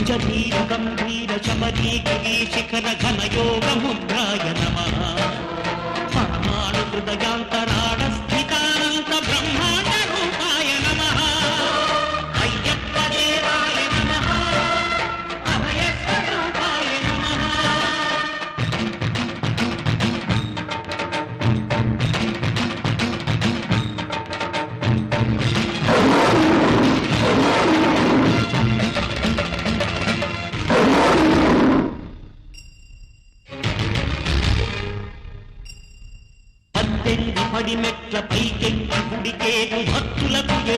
భుజధీర గంభీర శబరీగిరి శిఖర ఘనయోగ ముద్రాయ నమః పరమాణు హృదయాంతరాళ స్థితానంత బ్రహ్మాండ రూపాయ నమః అయ్యప్ప దేవాయ నమః అభయ స్వరూపాయ నమః. పద్దెనిమిది పడిమెట్ల పైకెక్కి